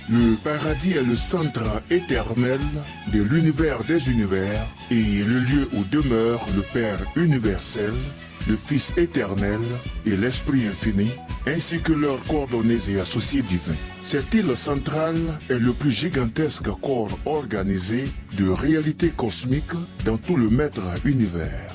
Le paradis est le centre éternel de l'univers des univers et le lieu où demeure le Père universel, le Fils éternel et l'Esprit infini, ainsi que leurs coordonnées et associés divins. Cette île centrale est le plus gigantesque corps organisé de réalité cosmique dans tout le maître univers.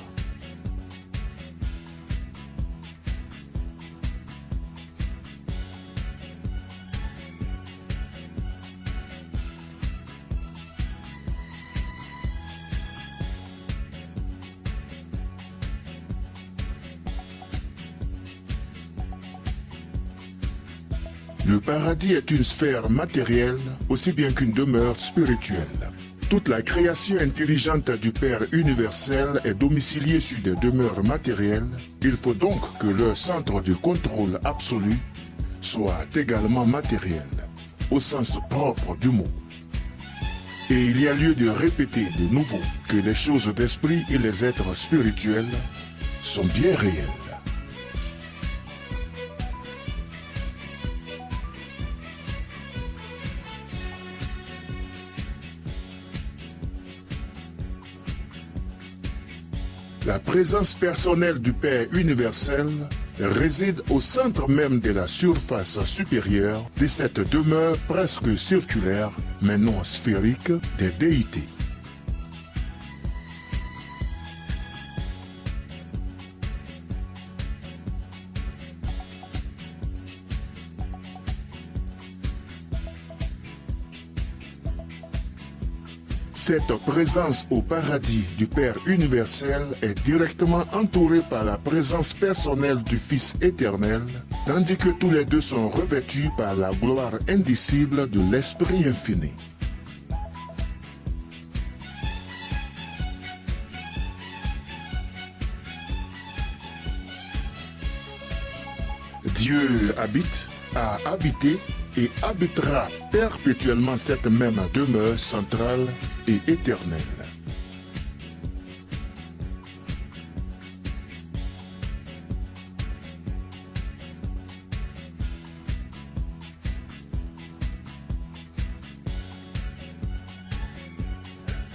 Le paradis est une sphère matérielle aussi bien qu'une demeure spirituelle. Toute la création intelligente du Père universel est domiciliée sur des demeures matérielles. Il faut donc que leur centre de contrôle absolu soit également matériel, au sens propre du mot. Et il y a lieu de répéter de nouveau que les choses d'esprit et les êtres spirituels sont bien réels. La présence personnelle du Père universel réside au centre même de la surface supérieure de cette demeure presque circulaire, mais non sphérique, des déités. Cette présence au paradis du Père universel est directement entourée par la présence personnelle du Fils éternel, tandis que tous les deux sont revêtus par la gloire indicible de l'Esprit infini. Dieu habite, a habité et habitera perpétuellement cette même demeure centrale et éternelle.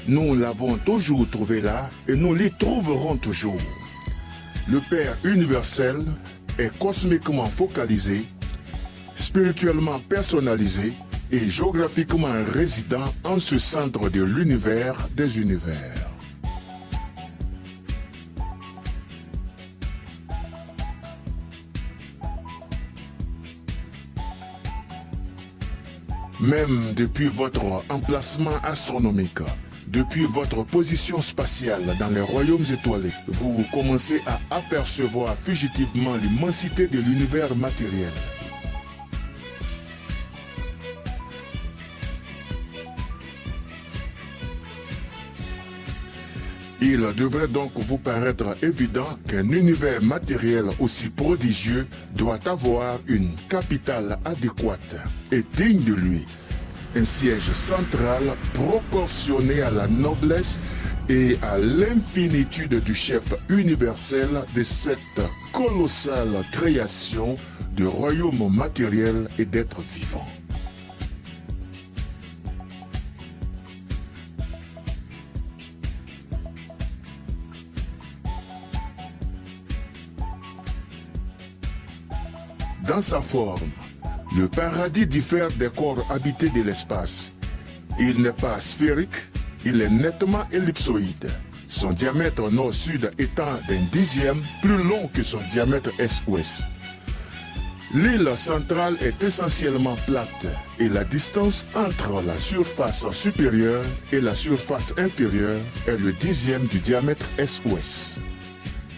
Nous l'avons toujours trouvé là et nous l'y trouverons toujours. Le Père universel est cosmiquement focalisé, spirituellement personnalisé et géographiquement résident en ce centre de l'univers des univers. Même depuis votre emplacement astronomique, depuis votre position spatiale dans les royaumes étoilés, vous commencez à apercevoir fugitivement l'immensité de l'univers matériel. Il devrait donc vous paraître évident qu'un univers matériel aussi prodigieux doit avoir une capitale adéquate et digne de lui, un siège central proportionné à la noblesse et à l'infinitude du chef universel de cette colossale création de royaumes matériels et d'êtres vivants. Dans sa forme, le paradis diffère des corps habités de l'espace. Il n'est pas sphérique, il est nettement ellipsoïde, son diamètre nord-sud étant d'un dixième plus long que son diamètre est-ouest. L'île centrale est essentiellement plate et la distance entre la surface supérieure et la surface inférieure est le dixième du diamètre est-ouest.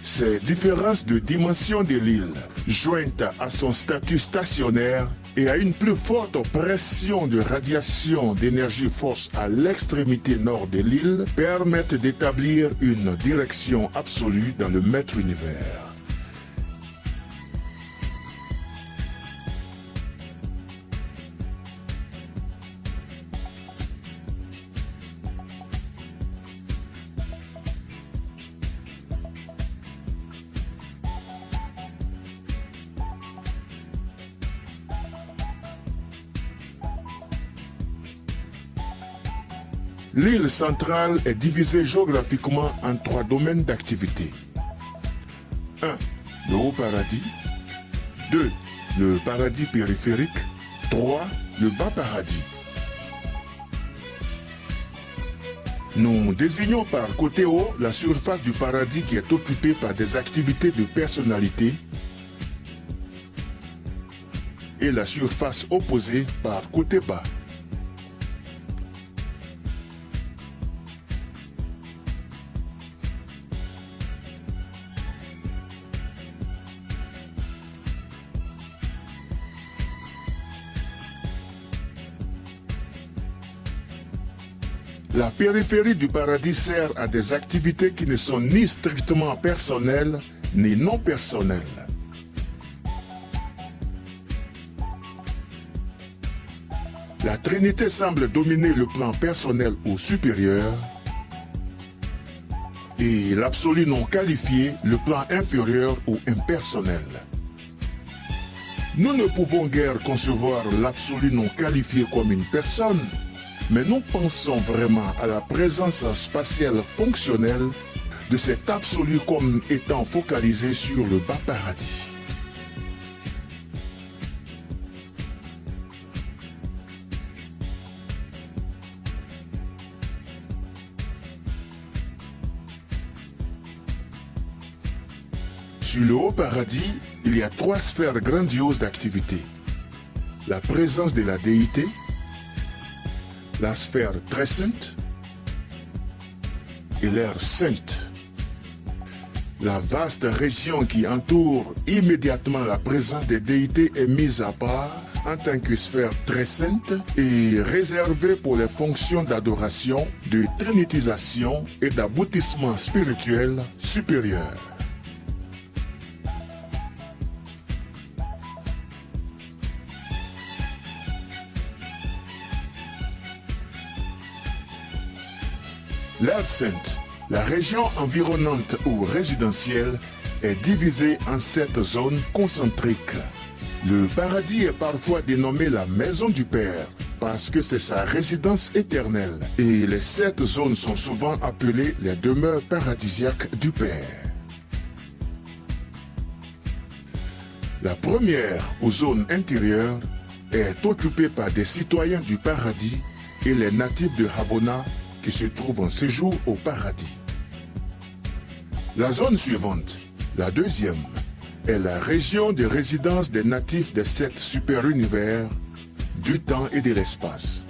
Ces différences de dimension de l'île, jointes à son statut stationnaire, et à une plus forte pression de radiation d'énergie force à l'extrémité nord de l'île permettent d'établir une direction absolue dans le maître univers. L'île centrale est divisée géographiquement en 3 domaines d'activité. 1. Le haut paradis. 2. Le paradis périphérique. 3. Le bas paradis. Nous désignons par côté haut la surface du paradis qui est occupée par des activités de personnalité et la surface opposée par côté bas. La périphérie du paradis sert à des activités qui ne sont ni strictement personnelles, ni non personnelles. La Trinité semble dominer le plan personnel ou supérieur, et l'absolu non qualifié, le plan inférieur ou impersonnel. Nous ne pouvons guère concevoir l'absolu non qualifié comme une personne, mais nous pensons vraiment à la présence spatiale fonctionnelle de cet absolu comme étant focalisé sur le bas paradis. Sur le haut paradis, il y a 3 sphères grandioses d'activité. La présence de la déité, la sphère très sainte et l'air sainte. La vaste région qui entoure immédiatement la présence des déités est mise à part en tant que sphère très sainte et réservée pour les fonctions d'adoration, de trinitisation et d'aboutissement spirituel supérieur. L'aire sainte, la région environnante ou résidentielle, est divisée en 7 zones concentriques. Le paradis est parfois dénommé la maison du Père, parce que c'est sa résidence éternelle, et les 7 zones sont souvent appelées les demeures paradisiaques du Père. La première, ou zone intérieure, est occupée par des citoyens du paradis et les natifs de Havona, qui se trouve en séjour au paradis. La zone suivante, la deuxième, est la région de résidence des natifs des 7 super-univers, du temps et de l'espace.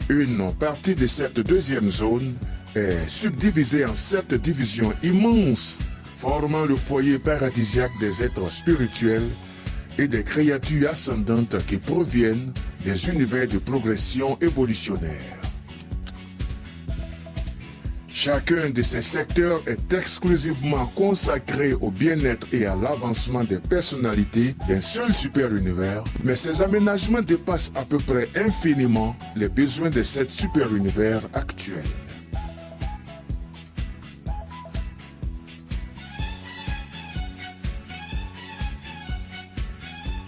Une partie de cette deuxième zone est subdivisée en 7 divisions immenses, formant le foyer paradisiaque des êtres spirituels et des créatures ascendantes qui proviennent des univers de progression évolutionnaire. Chacun de ces secteurs est exclusivement consacré au bien-être et à l'avancement des personnalités d'un seul super-univers, mais ces aménagements dépassent à peu près infiniment les besoins de cet super-univers actuel.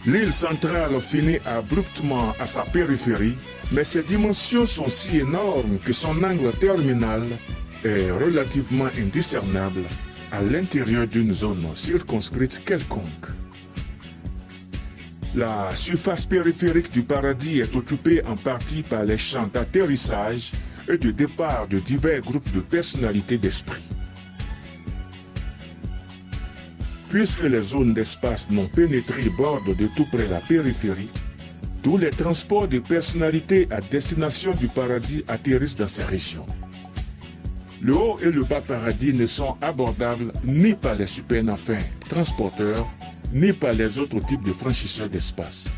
L'île centrale finit abruptement à sa périphérie, mais ses dimensions sont si énormes que son angle terminal est relativement indiscernable à l'intérieur d'une zone circonscrite quelconque. La surface périphérique du paradis est occupée en partie par les champs d'atterrissage et de départ de divers groupes de personnalités d'esprit. Puisque les zones d'espace non pénétrées bordent de tout près la périphérie, tous les transports de personnalités à destination du paradis atterrissent dans ces régions. Le haut et le bas paradis ne sont abordables ni par les super-naphins transporteurs, ni par les autres types de franchisseurs d'espace.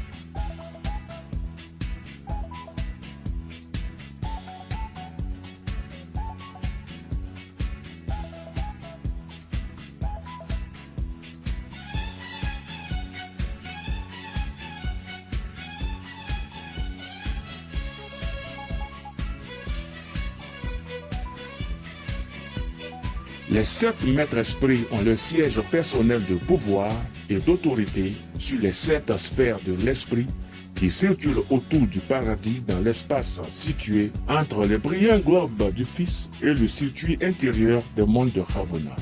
Les 7 maîtres esprits ont leur siège personnel de pouvoir et d'autorité sur les 7 sphères de l'esprit qui circulent autour du paradis dans l'espace situé entre les brillants globes du Fils et le circuit intérieur des mondes de Ravana.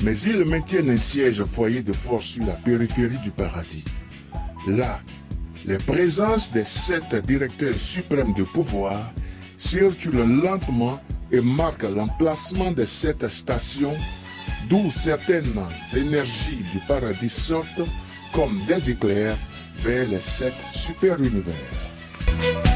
Mais ils maintiennent un siège foyer de force sur la périphérie du paradis. Là, les présences des 7 directeurs suprêmes de pouvoir circulent lentement et marquent l'emplacement des 7 stations, d'où certaines énergies du paradis sortent comme des éclairs vers les 7 super-univers.